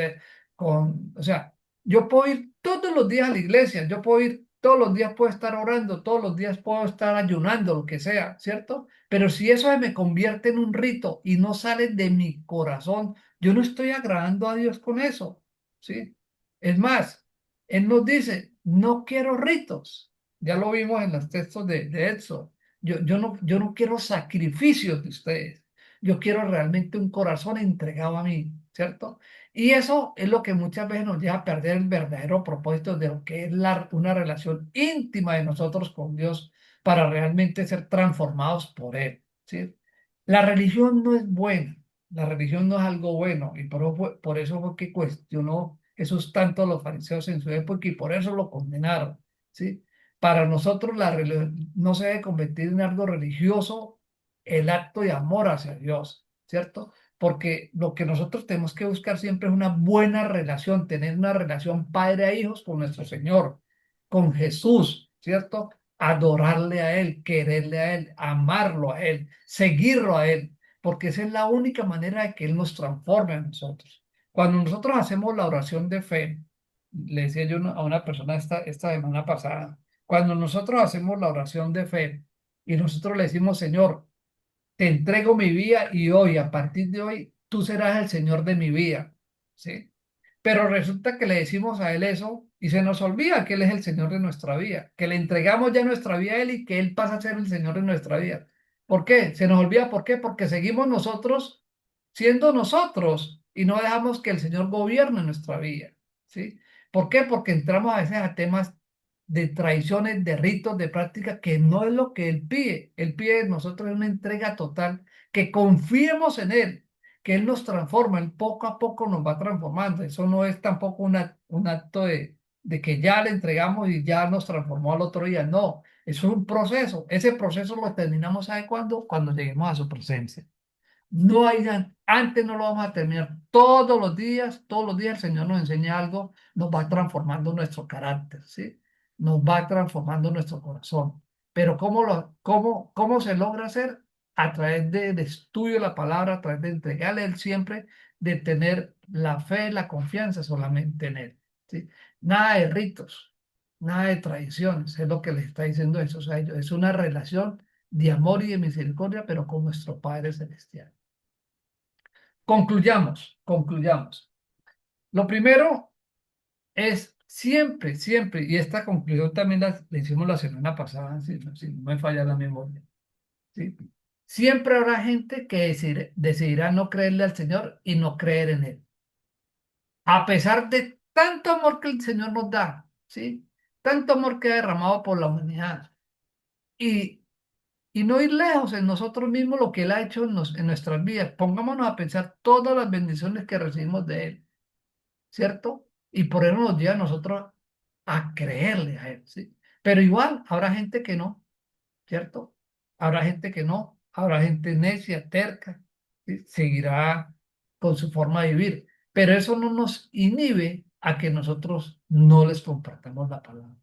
o sea, yo puedo ir todos los días a la iglesia, yo puedo ir todos los días, puedo estar orando, todos los días puedo estar ayunando, lo que sea, ¿cierto? Pero si eso se me convierte en un rito y no sale de mi corazón, yo no estoy agradando a Dios con eso, ¿sí? Es más, Él nos dice, no quiero ritos. Ya lo vimos en los textos de Éxodo. Yo no quiero sacrificios de ustedes. Yo quiero realmente un corazón entregado a mí, ¿cierto? Y eso es lo que muchas veces nos lleva a perder el verdadero propósito de lo que es una relación íntima de nosotros con Dios para realmente ser transformados por Él, ¿sí? La religión no es buena, la religión no es algo bueno y por eso fue que cuestionó Jesús tanto a los fariseos en su época y por eso lo condenaron, ¿sí? Para nosotros la religión no se debe convertir en algo religioso el acto de amor hacia Dios, ¿cierto? Porque lo que nosotros tenemos que buscar siempre es una buena relación, tener una relación padre a hijos con nuestro Señor, con Jesús, ¿cierto? Adorarle a Él, quererle a Él, amarlo a Él, seguirlo a Él, porque esa es la única manera de que Él nos transforme a nosotros. Cuando nosotros hacemos la oración de fe, le decía yo a una persona esta semana pasada, cuando nosotros hacemos la oración de fe y nosotros le decimos, Señor, te entrego mi vida y hoy, a partir de hoy, tú serás el Señor de mi vida, ¿sí? Pero resulta que le decimos a Él eso y se nos olvida que Él es el Señor de nuestra vida, que le entregamos ya nuestra vida a Él y que Él pasa a ser el Señor de nuestra vida. ¿Por qué? Se nos olvida, ¿por qué? Porque seguimos nosotros siendo nosotros y no dejamos que el Señor gobierne nuestra vida, ¿sí? ¿Por qué? Porque entramos a veces a temas de tradiciones, de ritos, de prácticas, que no es lo que Él pide. Él pide de nosotros una entrega total, que confiemos en Él, que Él nos transforma, Él poco a poco nos va transformando. Eso no es tampoco un acto de que ya le entregamos y ya nos transformó al otro día. No, eso es un proceso. Ese proceso lo terminamos, ¿sabe cuándo? Cuando lleguemos a su presencia. No hay, antes no lo vamos a terminar. Todos los días el Señor nos enseña algo, nos va transformando nuestro carácter, ¿sí? Nos va transformando nuestro corazón. Pero ¿cómo se logra hacer? A través del estudio de la palabra, a través de entregarle a Él siempre, de tener la fe, la confianza solamente en Él, ¿sí? Nada de ritos, nada de tradiciones, es lo que les está diciendo eso. O sea, es una relación de amor y de misericordia, pero con nuestro Padre Celestial. Concluyamos. Lo primero es siempre, siempre, y esta conclusión también la hicimos la semana pasada, si no me falla la memoria, ¿sí? Siempre habrá gente que decidirá no creerle al Señor y no creer en Él. A pesar de tanto amor que el Señor nos da, ¿sí? Tanto amor que ha derramado por la humanidad. Y y no ir lejos en nosotros mismos lo que Él ha hecho en nuestras vidas. Pongámonos a pensar todas las bendiciones que recibimos de Él, ¿cierto? Y por eso nos lleva a nosotros a creerle a Él, ¿sí? Pero igual habrá gente que no, ¿cierto? Habrá gente que no, habrá gente necia, terca, ¿sí? Seguirá con su forma de vivir, pero eso no nos inhibe a que nosotros no les compartamos la palabra,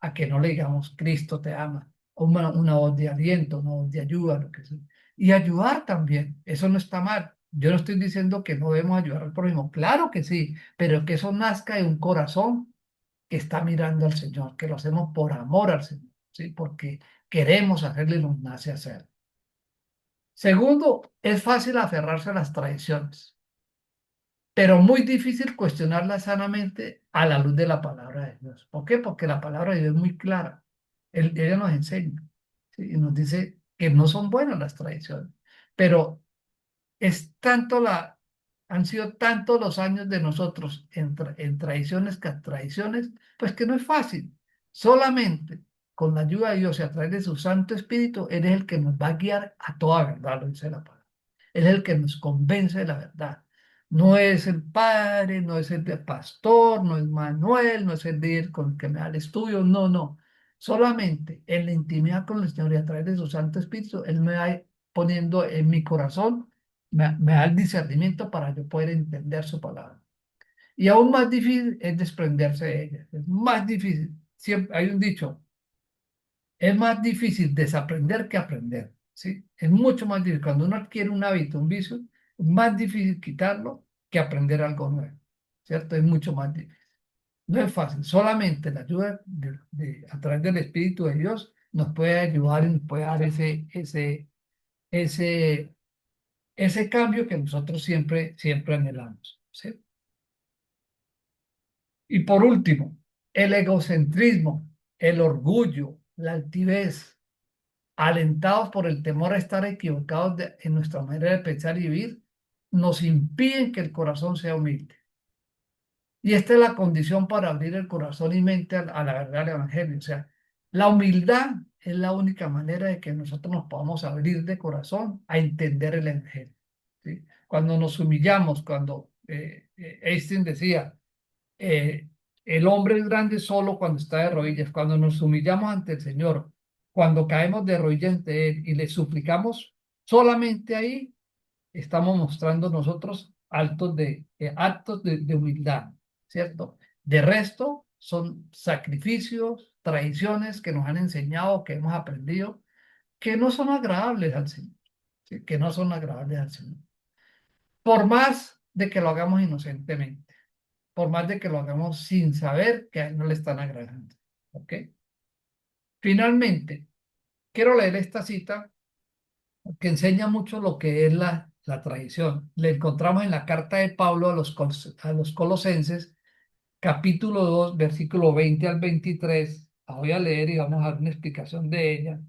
a que no le digamos Cristo te ama, o una voz de aliento, una voz de ayuda, lo que sea. Y ayudar también, eso no está mal. Yo no estoy diciendo que no debemos ayudar al prójimo, claro que sí, pero que eso nazca de un corazón que está mirando al Señor, que lo hacemos por amor al Señor, ¿sí? Porque queremos hacerle y nos nace hacer. Segundo, es fácil aferrarse a las tradiciones, pero muy difícil cuestionarlas sanamente a la luz de la palabra de Dios. ¿Por qué? Porque la palabra de Dios es muy clara. Ella nos enseña, ¿sí? Y nos dice que no son buenas las tradiciones, pero es tanto han sido tantos los años de nosotros en tradiciones que tradiciones, pues que no es fácil. Solamente con la ayuda de Dios y a través de su Santo Espíritu, Él es el que nos va a guiar a toda verdad, lo dice la palabra. Él es el que nos convence de la verdad. No es el padre, no es el de pastor, no es Manuel, no es el líder con el que me da el estudio, no, no. Solamente en la intimidad con el Señor y a través de su Santo Espíritu, Él me va poniendo en mi corazón, me da el discernimiento para yo poder entender su palabra. Y aún más difícil es desprenderse de ella. Es más difícil. Siempre hay un dicho, es más difícil desaprender que aprender, ¿sí? Es mucho más difícil. Cuando uno adquiere un hábito, un vicio, es más difícil quitarlo que aprender algo nuevo, ¿cierto? Es mucho más difícil. No es fácil. Solamente la ayuda a través del Espíritu de Dios nos puede ayudar y nos puede dar ese, ese cambio que nosotros siempre anhelamos, ¿sí? Y por último, el egocentrismo, el orgullo, la altivez, alentados por el temor a estar equivocados en nuestra manera de pensar y vivir, nos impiden que el corazón sea humilde. Y esta es la condición para abrir el corazón y mente a la verdad del Evangelio. O sea, la humildad es la única manera de que nosotros nos podamos abrir de corazón a entender el Evangelio, ¿sí? Cuando nos humillamos, cuando Einstein decía, eh, el hombre es grande solo cuando está de rodillas, cuando nos humillamos ante el Señor, cuando caemos de rodillas ante Él y le suplicamos, solamente ahí estamos mostrando nosotros actos de humildad, ¿cierto? De resto, son sacrificios, tradiciones que nos han enseñado, que hemos aprendido, que no son agradables al Señor, ¿sí? Que no son agradables al Señor. Por más de que lo hagamos inocentemente, por más de que lo hagamos sin saber que a Él no le están agradando, ¿ok? Finalmente, quiero leer esta cita que enseña mucho lo que es la tradición. Le encontramos en la carta de Pablo a los Colosenses, capítulo 2 versículo 20 al 23. La voy a leer y vamos a dar una explicación de ella.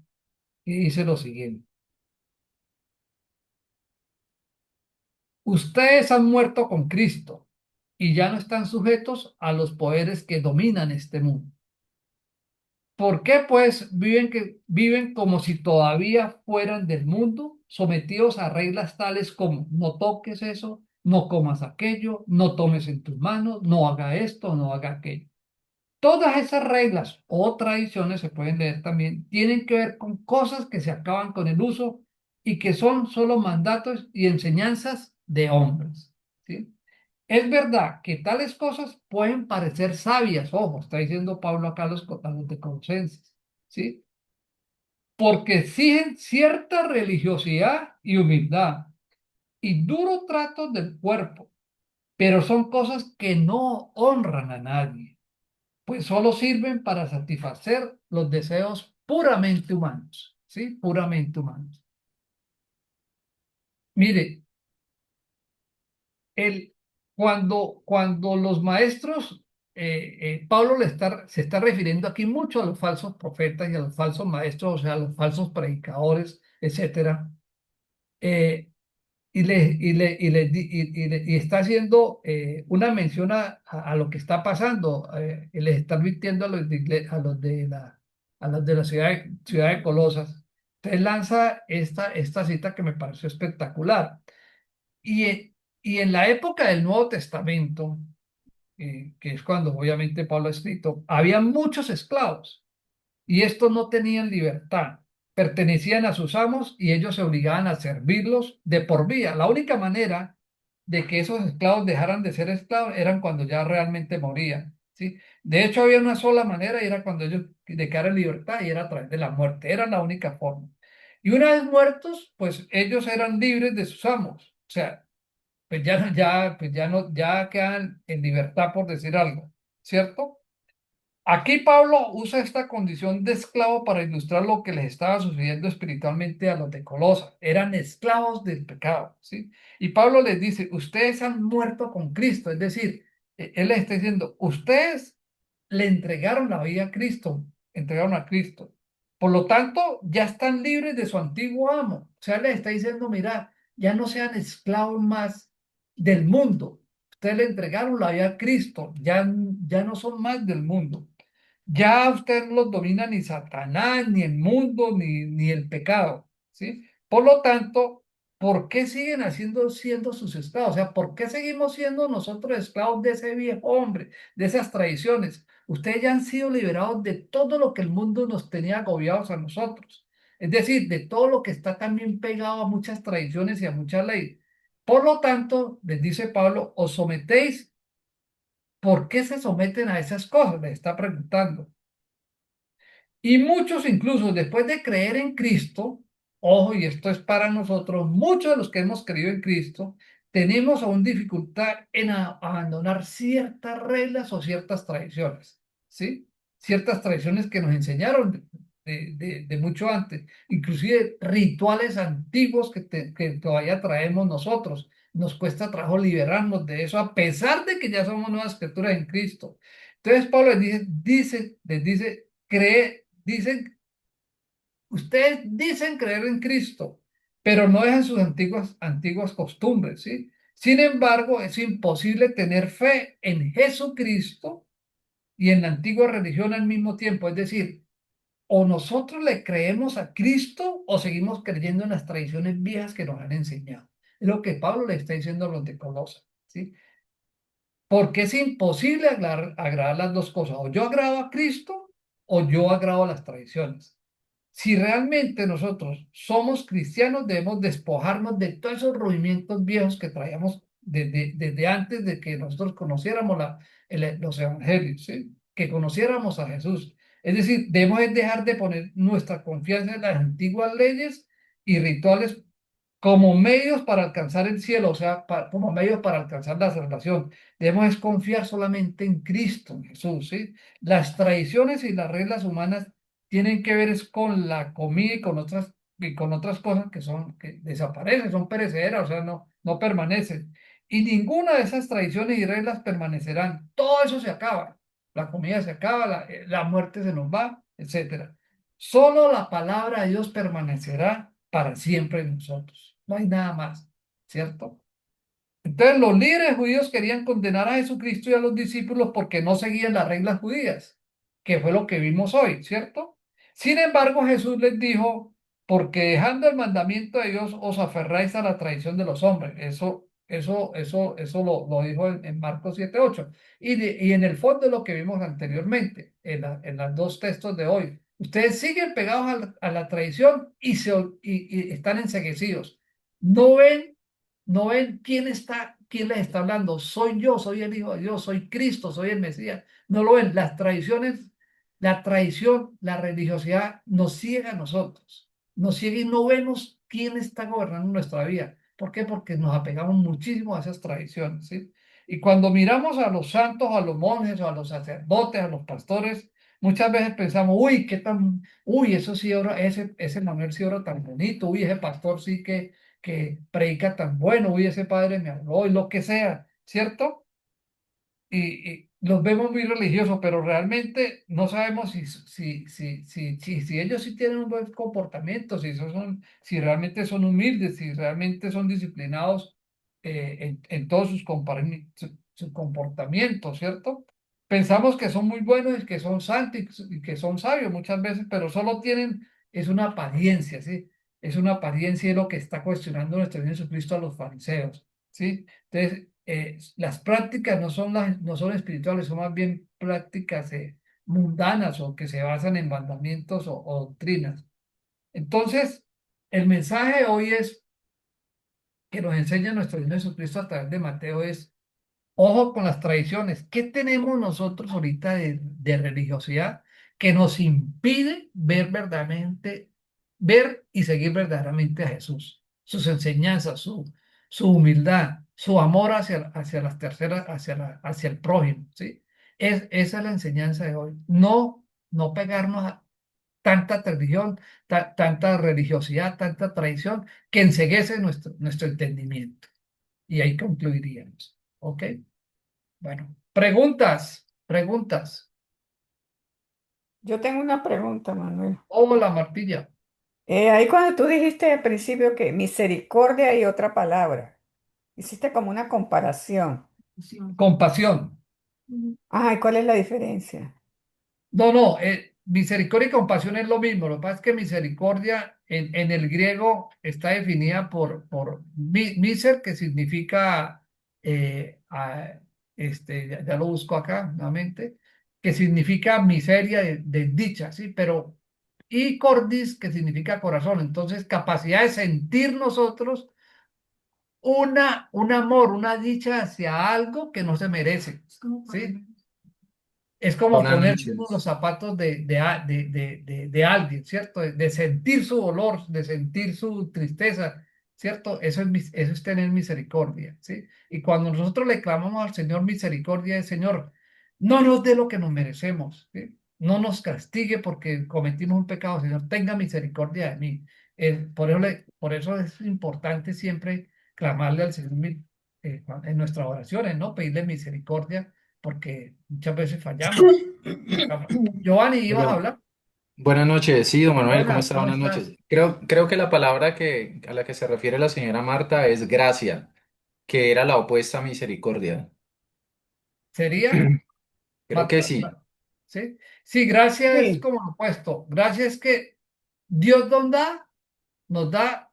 Y dice lo siguiente. Ustedes han muerto con Cristo y ya no están sujetos a los poderes que dominan este mundo. ¿Por qué pues viven como si todavía fueran del mundo, sometidos a reglas tales como no toques eso, no comas aquello, no tomes en tus manos, no haga esto, no haga aquello? Todas esas reglas o tradiciones, se pueden leer también, tienen que ver con cosas que se acaban con el uso y que son solo mandatos y enseñanzas de hombres, ¿sí? Es verdad que tales cosas pueden parecer sabias, ojo, está diciendo Pablo acá a los de Colosenses, ¿sí? Porque exigen cierta religiosidad y humildad y duro trato del cuerpo, pero son cosas que no honran a nadie, pues solo sirven para satisfacer los deseos puramente humanos, ¿sí? Puramente humanos. Mire, el, cuando los maestros, Pablo se está refiriendo aquí mucho a los falsos profetas y a los falsos maestros, o sea, a los falsos predicadores, etcétera, y está haciendo una mención a lo que está pasando, y les está advirtiendo a los de la ciudad de Colosas, Usted lanza esta cita que me pareció espectacular. Y en la época del Nuevo Testamento, que es cuando obviamente Pablo ha escrito, había muchos esclavos y estos no tenían libertad, pertenecían a sus amos y ellos se obligaban a servirlos de por vida. La única manera de que esos esclavos dejaran de ser esclavos eran cuando ya realmente morían, ¿sí? De hecho, había una sola manera y era cuando ellos declararan libertad y era a través de la muerte, era la única forma. Y una vez muertos, pues ellos eran libres de sus amos, o sea, ya quedan en libertad por decir algo, ¿cierto? Aquí Pablo usa esta condición de esclavo para ilustrar lo que les estaba sucediendo espiritualmente a los de Colosa. Eran esclavos del pecado, ¿sí? Y Pablo les dice, ustedes han muerto con Cristo, es decir, él les está diciendo, ustedes le entregaron la vida a Cristo, entregaron a Cristo. Por lo tanto, ya están libres de su antiguo amo. O sea, les está diciendo, mira, ya no sean esclavos más del mundo. Ustedes le entregaron la vida a Cristo, ya no son más del mundo. Ya usted no los domina ni Satanás, ni el mundo, ni el pecado, ¿sí? Por lo tanto, ¿por qué siguen siendo sus esclavos? O sea, ¿por qué seguimos siendo nosotros esclavos de ese viejo hombre, de esas tradiciones? Ustedes ya han sido liberados de todo lo que el mundo nos tenía agobiados a nosotros. Es decir, de todo lo que está también pegado a muchas tradiciones y a muchas leyes. Por lo tanto, les dice Pablo, os sometéis. ¿Por qué se someten a esas cosas? Les está preguntando. Y muchos incluso después de creer en Cristo, ojo, y esto es para nosotros, muchos de los que hemos creído en Cristo, tenemos aún dificultad en abandonar ciertas reglas o ciertas tradiciones, ¿sí? Ciertas tradiciones que nos enseñaron de mucho antes, inclusive rituales antiguos que todavía traemos nosotros. Nos cuesta trabajo liberarnos de eso, a pesar de que ya somos nuevas criaturas en Cristo. Entonces Pablo les dice, ustedes dicen creer en Cristo, pero no dejan sus antiguas costumbres, ¿sí? Sin embargo, es imposible tener fe en Jesucristo y en la antigua religión al mismo tiempo. Es decir, o nosotros le creemos a Cristo o seguimos creyendo en las tradiciones viejas que nos han enseñado. Es lo que Pablo le está diciendo a los de Colosas, ¿sí? Porque es imposible agradar las dos cosas. O yo agrado a Cristo o yo agrado a las tradiciones. Si realmente nosotros somos cristianos, debemos despojarnos de todos esos movimientos viejos que traíamos desde antes de que nosotros conociéramos los evangelios, ¿sí? Que conociéramos a Jesús. Es decir, debemos dejar de poner nuestra confianza en las antiguas leyes y rituales como medios para alcanzar el cielo, o sea, como medios para alcanzar la salvación. Debemos confiar solamente en Cristo, en Jesús, ¿sí? Las tradiciones y las reglas humanas tienen que ver es con la comida y con otras cosas que desaparecen, son perecederas, o sea, no permanecen. Y ninguna de esas tradiciones y reglas permanecerán. Todo eso se acaba. La comida se acaba, la muerte se nos va, etcétera. Solo la palabra de Dios permanecerá para siempre en nosotros. No hay nada más, ¿cierto? Entonces los líderes judíos querían condenar a Jesucristo y a los discípulos porque no seguían las reglas judías, que fue lo que vimos hoy, ¿cierto? Sin embargo, Jesús les dijo, porque dejando el mandamiento de Dios os aferráis a la tradición de los hombres. Eso lo dijo en Marcos 7:8. Y en el fondo de lo que vimos anteriormente, en los dos textos de hoy. Ustedes siguen pegados a la tradición y están enceguecidos. No ven no ven quién les está hablando. Soy yo, soy el Hijo de Dios, soy Cristo, soy el Mesías. No lo ven. Las tradiciones, la tradición, la religiosidad nos ciega a nosotros. Nos ciega y no vemos quién está gobernando nuestra vida. ¿Por qué? Porque nos apegamos muchísimo a esas tradiciones, ¿sí? Y cuando miramos a los santos, a los monjes, o a los sacerdotes, a los pastores, muchas veces pensamos, uy, eso sí, ese Manuel sí ora tan bonito, uy, ese pastor sí que predica tan bueno, uy, ese padre me habló y lo que sea, ¿cierto? Y los vemos muy religiosos, pero realmente no sabemos si ellos sí tienen un buen comportamiento, si realmente son humildes, si realmente son disciplinados en todos sus comportamientos, ¿cierto? Pensamos que son muy buenos y que son santos y que son sabios muchas veces, pero solo tienen es una apariencia, ¿sí? Es una apariencia y es lo que está cuestionando nuestro Señor Jesucristo a los fariseos, ¿sí? Entonces, las prácticas no son espirituales, son más bien prácticas mundanas o que se basan en mandamientos o doctrinas. Entonces, el mensaje hoy es que nos enseña nuestro Señor Jesucristo a través de Mateo es, ojo con las tradiciones. ¿Qué tenemos nosotros ahorita de religiosidad que nos impide ver verdaderamente, ver y seguir verdaderamente a Jesús? Sus enseñanzas, su humildad, su amor hacia las terceras, hacia el prójimo, ¿sí? Esa es la enseñanza de hoy. No pegarnos a tanta tradición, tanta religiosidad, tanta tradición que enceguece nuestro entendimiento. Y ahí concluiríamos. ¿Ok? Bueno, preguntas. Yo tengo una pregunta, Manuel. Hola, Martilla. Ahí cuando tú dijiste al principio que misericordia y otra palabra, hiciste como una comparación. Compasión. Ajá, ¿y cuál es la diferencia? No, misericordia y compasión es lo mismo. Lo que pasa es que misericordia en el griego está definida por miser, que significa, ya lo busco acá nuevamente, que significa miseria de desdicha, ¿sí? Pero, y cordis, que significa corazón. Entonces, capacidad de sentir nosotros un amor, una dicha hacia algo que no se merece, ¿sí? Es como Buenas ponerse uno en los noches. zapatos de alguien, ¿cierto? De sentir su dolor, de sentir su tristeza, ¿cierto? Eso es tener misericordia, ¿sí? Y cuando nosotros le clamamos al Señor misericordia, es Señor, no nos dé lo que nos merecemos, ¿sí? No nos castigue porque cometimos un pecado, Señor, tenga misericordia de mí. Por eso es importante siempre clamarle al Señor en nuestras oraciones, ¿no? Pedirle misericordia porque muchas veces fallamos. Giovanni, ¿ibas a Bueno, hablar? buenas noches, sí, don Manuel, ¿cómo Buenas, está? ¿cómo Buenas estás? noches. Creo que la palabra a la que se refiere la señora Marta es gracia, que era la opuesta a misericordia. ¿Sería? Creo que sí. ¿Sí? Sí, gracia es Sí, como lo opuesto. Gracia es que Dios nos da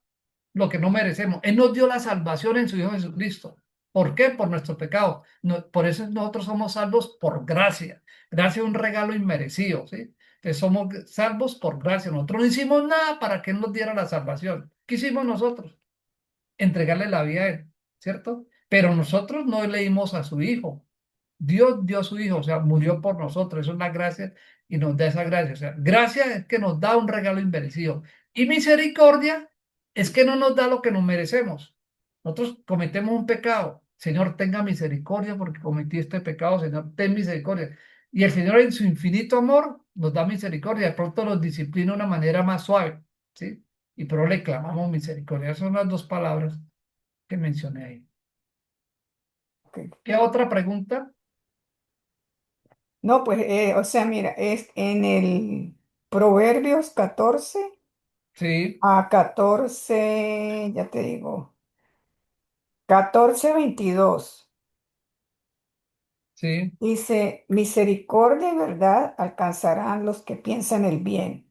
lo que no merecemos. Él nos dio la salvación en su Hijo Jesucristo. ¿Por qué? Por nuestro pecado. Por eso nosotros somos salvos por gracia. Gracia es un regalo inmerecido, ¿sí? Entonces somos salvos por gracia. Nosotros no hicimos nada para que Él nos diera la salvación. ¿Qué hicimos nosotros? Entregarle la vida a Él, ¿cierto? Pero nosotros no le dimos a su Hijo. Dios dio a su Hijo, o sea, murió por nosotros. Eso es la gracia y nos da esa gracia. O sea, gracia es que nos da un regalo inmerecido. Y misericordia es que no nos da lo que nos merecemos. Nosotros cometemos un pecado. Señor, tenga misericordia porque cometí este pecado. Señor, ten misericordia. Y el Señor en su infinito amor nos da misericordia. De pronto nos disciplina de una manera más suave, ¿sí? Y pero le clamamos misericordia. Esas son las dos palabras que mencioné ahí. ok. ¿Qué otra pregunta? No, pues, o sea, mira, es en el Proverbios 14 Sí, a 14, ya te digo, 14:22. sí. Dice, misericordia y verdad alcanzarán los que piensan el bien.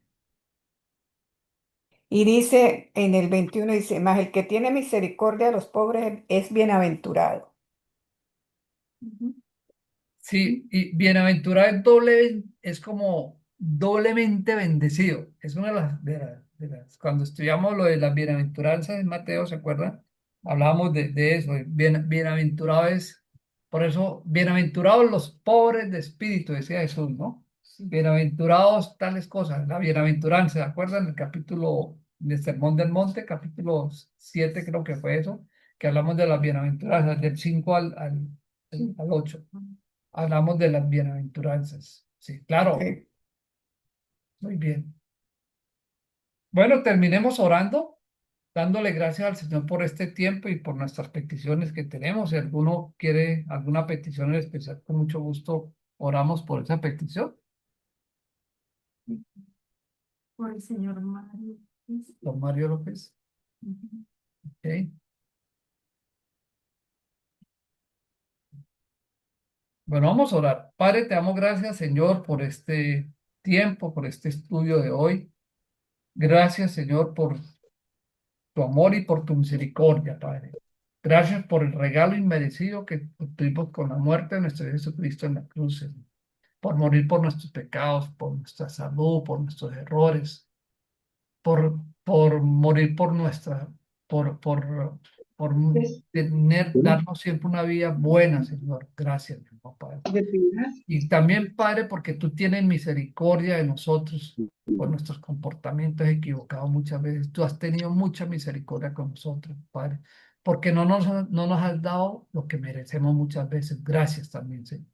Y dice en el 21, dice, mas el que tiene misericordia de los pobres es bienaventurado. Sí, y bienaventurado es doble, es como doblemente bendecido. Es una cuando estudiamos lo de las bienaventuranzas en Mateo, ¿se acuerdan? Hablábamos de eso. Bienaventurado es, por eso, bienaventurados los pobres de espíritu, decía Jesús, ¿no? Bienaventurados tales cosas, la bienaventuranza, ¿se acuerdan? El capítulo del Sermón del Monte, capítulo 7 creo que fue eso, que hablamos de las bienaventuranzas, del 5 al 8. Hablamos de las bienaventuranzas. Sí, claro, Ok. muy bien. Bueno, terminemos orando, dándole gracias al Señor por este tiempo y por nuestras peticiones que tenemos. Si alguno quiere alguna petición en especial, con mucho gusto oramos por esa petición. Por el señor Mario. Don Mario López. Ok. Bueno, vamos a orar. Padre, te damos gracias, Señor, por este tiempo, por este estudio de hoy. Gracias, Señor, por tu amor y por tu misericordia, Padre. Gracias por el regalo inmerecido que obtuvimos con la muerte de nuestro Jesucristo en la cruz, Señor. Por morir por nuestros pecados, por nuestra salud, por nuestros errores, por morir por nuestra, por darnos siempre una vida buena, Señor. Gracias, mi Padre. Y también, Padre, porque tú tienes misericordia de nosotros por nuestros comportamientos equivocados muchas veces. Tú has tenido mucha misericordia con nosotros, Padre, porque no nos has dado lo que merecemos muchas veces. Gracias también, Señor.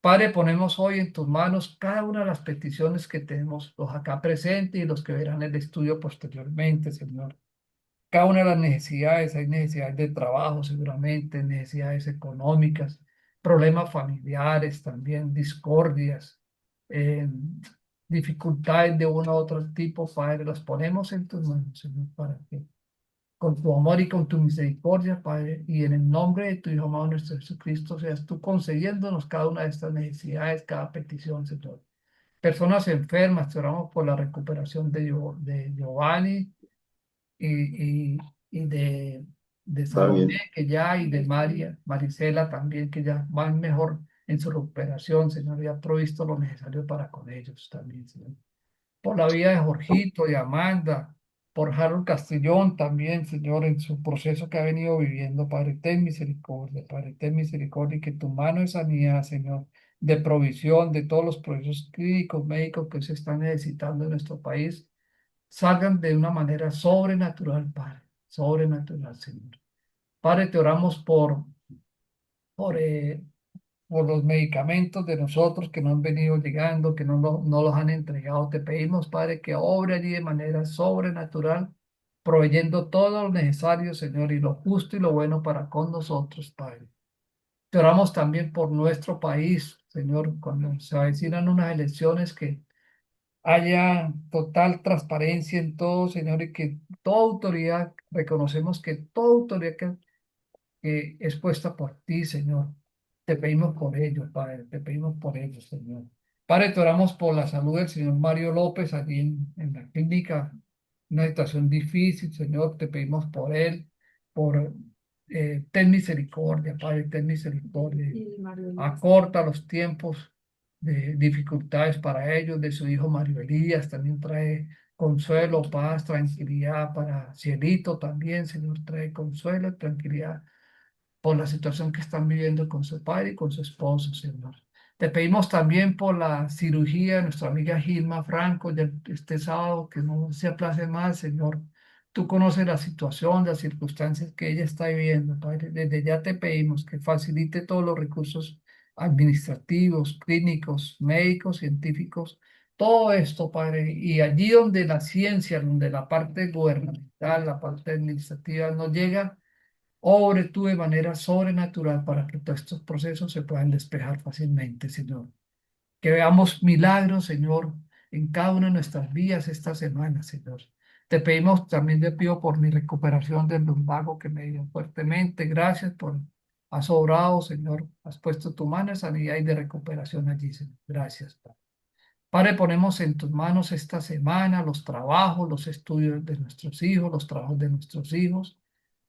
Padre, ponemos hoy en tus manos cada una de las peticiones que tenemos, los acá presentes y los que verán el estudio posteriormente, Señor. Cada una de las necesidades, hay necesidades de trabajo seguramente, necesidades económicas, problemas familiares también, discordias, eh, dificultades de uno u otro tipo, Padre, las ponemos en tus manos, Señor, para que con tu amor y con tu misericordia, Padre, y en el nombre de tu Hijo amado nuestro Jesucristo, seas tú concediéndonos cada una de estas necesidades, cada petición, Señor. Personas enfermas, te oramos por la recuperación de Giovanni y, y, y de Está Salomé, bien. que ya, y de Marisela también, que ya van mejor en su recuperación, Señor, y ha provisto lo necesario para con ellos también, Señor. Por la vida de Jorgito y Amanda, por Harold Castellón también, Señor, en su proceso que ha venido viviendo, Padre, ten misericordia, Padre, ten misericordia, y que tu mano de sanidad, Señor, de provisión de todos los procesos clínicos, médicos que se están necesitando en nuestro país, salgan de una manera sobrenatural, Padre, sobrenatural, Señor. Padre, te oramos por, eh, por los medicamentos de nosotros que no han venido llegando, que no los han entregado. Te pedimos, Padre, que obre allí de manera sobrenatural, proveyendo todo lo necesario, Señor, y lo justo y lo bueno para con nosotros, Padre. Te oramos también por nuestro país, Señor, cuando se avecinan unas elecciones que haya total transparencia en todo, Señor, y que toda autoridad, reconocemos que toda autoridad que es puesta por ti, Señor. Te pedimos por ellos, Padre, te pedimos por ellos, Señor. Padre, te oramos por la salud del señor Mario López allí en la clínica, una situación difícil, Señor, te pedimos por él, por ten misericordia, Padre, ten misericordia. Y Mario Elías. Acorta los tiempos de dificultades para ellos, de su hijo Mario Elías, también trae consuelo, paz, tranquilidad para Cielito también, Señor, trae consuelo y tranquilidad por la situación que están viviendo con su padre y con su esposo, Señor. Te pedimos también por la cirugía de nuestra amiga Gilma Franco ya este sábado, que no se aplace más, Señor. Tú conoces la situación, las circunstancias que ella está viviendo, Padre. Desde ya te pedimos que facilite todos los recursos administrativos, clínicos, médicos, científicos, todo esto, Padre. Y allí donde la ciencia, donde la parte gubernamental, la parte administrativa no llega, obre tú de manera sobrenatural para que todos estos procesos se puedan despejar fácilmente, Señor. Que veamos milagros, Señor, en cada una de nuestras vidas esta semana, Señor. Te pedimos, también te pido por mi recuperación del lumbago que me dio fuertemente. Gracias por, has obrado, Señor. Has puesto tu mano de sanidad y de recuperación allí, Señor. Gracias, Padre. Padre, ponemos en tus manos esta semana los trabajos, los estudios de nuestros hijos, los trabajos de nuestros hijos.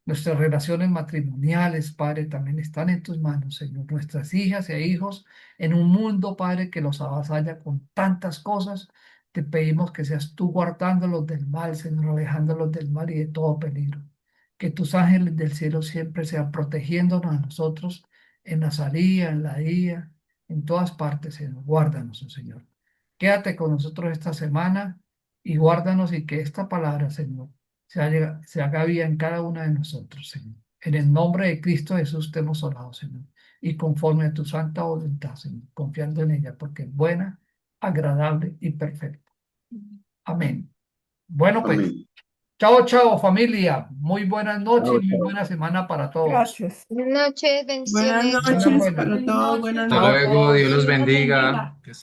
Nuestras relaciones matrimoniales, Padre, también están en tus manos, Señor. Nuestras hijas e hijos en un mundo, Padre, que los avasalla con tantas cosas. Te pedimos que seas tú guardándolos del mal, Señor, alejándolos del mal y de todo peligro. Que tus ángeles del cielo siempre sean protegiéndonos a nosotros en la salida, en la ida, en todas partes, Señor. Guárdanos, oh Señor. Quédate con nosotros esta semana y guárdanos, y que esta palabra, Señor, se haga vida en cada una de nosotros, Señor. En el nombre de Cristo Jesús te hemos orado, Señor, y conforme a tu santa voluntad, Señor, confiando en ella, porque es buena, agradable y perfecta. Amén. Bueno, pues, Amén. chao, chao, familia. Muy buenas noches Chao, y muy chao. buena semana para todos. Gracias. Buenas noches, Buenas bendiciones. Buenas, noches buenas. para Feliz todos, noche. buenas Hasta Chao a noches. luego, todos. Dios los Dios los bendiga. bendiga. Que